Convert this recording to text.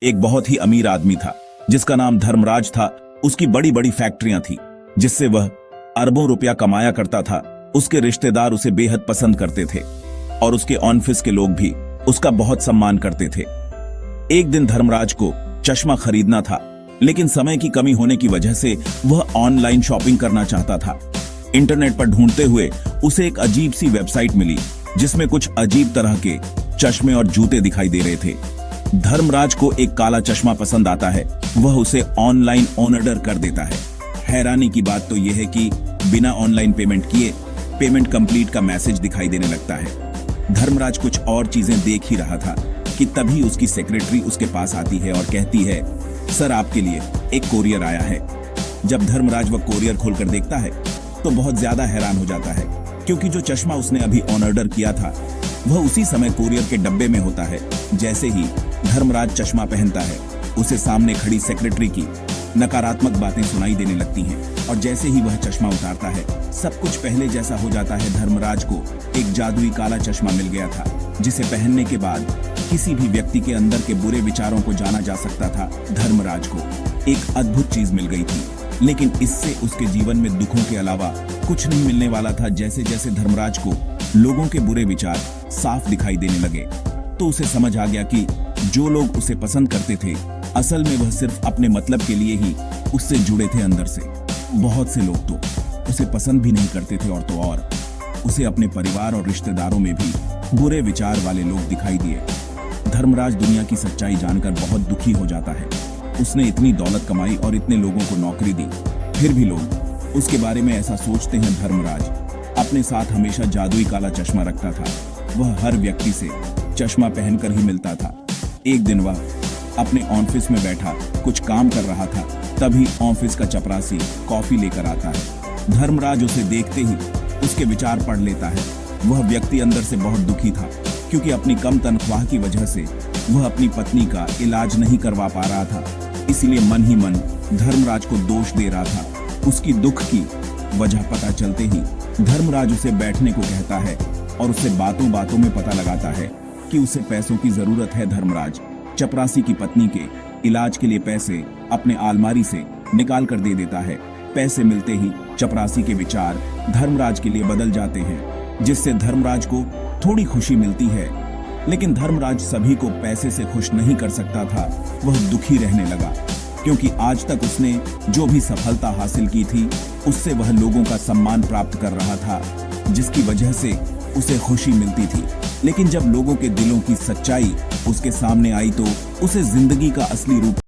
एक बहुत ही अमीर आदमी था जिसका नाम धर्मराज था। उसकी बड़ी बड़ी फैक्ट्रियां थी जिससे वह अरबों रुपया कमाया करता था। उसके रिश्तेदार उसे बेहद पसंद करते थे और उसके ऑफिस के लोग भी उसका बहुत सम्मान करते थे। एक दिन धर्मराज को चश्मा खरीदना था, लेकिन समय की कमी होने की वजह से वह ऑनलाइन शॉपिंग करना चाहता था। इंटरनेट पर ढूंढते हुए उसे एक अजीब सी वेबसाइट मिली जिसमें कुछ अजीब तरह के चश्मे और जूते दिखाई दे रहे थे। धर्मराज को एक काला चश्मा पसंद आता है, वह उसे ऑनलाइन ऑर्डर कर देता है। हैरानी की बात तो यह है कि बिना ऑनलाइन पेमेंट किए पेमेंट कंप्लीट का मैसेज दिखाई देने लगता है। धर्मराज कुछ और चीजें देख ही रहा था कि तभी उसकी सेक्रेटरी उसके पास आती है और कहती है, सर आपके लिए एक कोरियर आया है। जब धर्मराज वह कोरियर खोलकर देखता है तो बहुत ज्यादा हैरान हो जाता है, क्योंकि जो चश्मा उसने अभी ऑर्डर किया था वह उसी समय कोरियर के डब्बे में होता है। जैसे ही धर्मराज चश्मा पहनता है, उसे सामने खड़ी सेक्रेटरी की नकारात्मक बातें सुनाई देने लगती हैं और जैसे ही वह चश्मा उतारता है सब कुछ पहले जैसा हो जाता है। धर्मराज को एक जादुई काला चश्मा मिल गया था जिसे पहनने के बाद किसी भी व्यक्ति के अंदर के बुरे विचारों को जाना जा सकता था। धर्मराज को एक अद्भुत चीज मिल गई थी, लेकिन इससे उसके जीवन में दुखों के अलावा कुछ नहीं मिलने वाला था। जैसे जैसे धर्मराज को लोगों के बुरे विचार साफ दिखाई देने लगे तो उसे समझ आ गया कि जो लोग उसे पसंद करते थे असल में वह सिर्फ अपने मतलब के लिए ही उससे जुड़े थे अंदर से। बहुत से लोग तो उसे पसंद भी नहीं करते थे और तो और उसे अपने परिवार और रिश्तेदारों में भी बुरे विचार वाले लोग दिखाई दिए। धर्मराज दुनिया की सच्चाई जानकर बहुत दुखी हो जाता है। उसने इतनी दौलत कमाई और इतने लोगों को नौकरी दी, फिर भी लोग उसके बारे में ऐसा सोचते हैं। धर्मराज अपने साथ हमेशा जादुई काला चश्मा रखता था। वह हर व्यक्ति से चश्मा पहनकर ही मिलता था। एक दिन वह अपने ऑफिस में बैठा कुछ काम कर रहा था, तभी ऑफिस का चपरासी कॉफी लेकर आता है। धर्मराज उसे देखते ही उसके विचार पढ़ लेता है। वह व्यक्ति अंदर से बहुत दुखी था, क्योंकि अपनी कम तनख्वाह की वजह से वह अपनी पत्नी का इलाज नहीं करवा पा रहा था। इसलिए मन ही मन धर्मराज को दोष दे रहा था। उसकी दुख की वजह पता चलते ही धर्मराज उसे बैठने को कहता है और उससे बातों बातों में पता लगाता है कि उसे पैसों की जरूरत है। धर्मराज चपरासी की पत्नी के इलाज के लिए पैसे अपने अलमारी से निकाल कर दे देता है। पैसे मिलते ही चपरासी के विचार धर्मराज के लिए बदल जाते हैं, जिससे धर्मराज को थोड़ी खुशी मिलती है। लेकिन धर्मराज सभी को पैसे से खुश नहीं कर सकता था। वह दुखी रहने लगा, क्योंकि आज तक उसने जो भी सफलता हासिल की थी उससे वह लोगों का सम्मान प्राप्त कर रहा था, जिसकी वजह से उसे खुशी मिलती थी। लेकिन जब लोगों के दिलों की सच्चाई उसके सामने आई तो उसे जिंदगी का असली रूप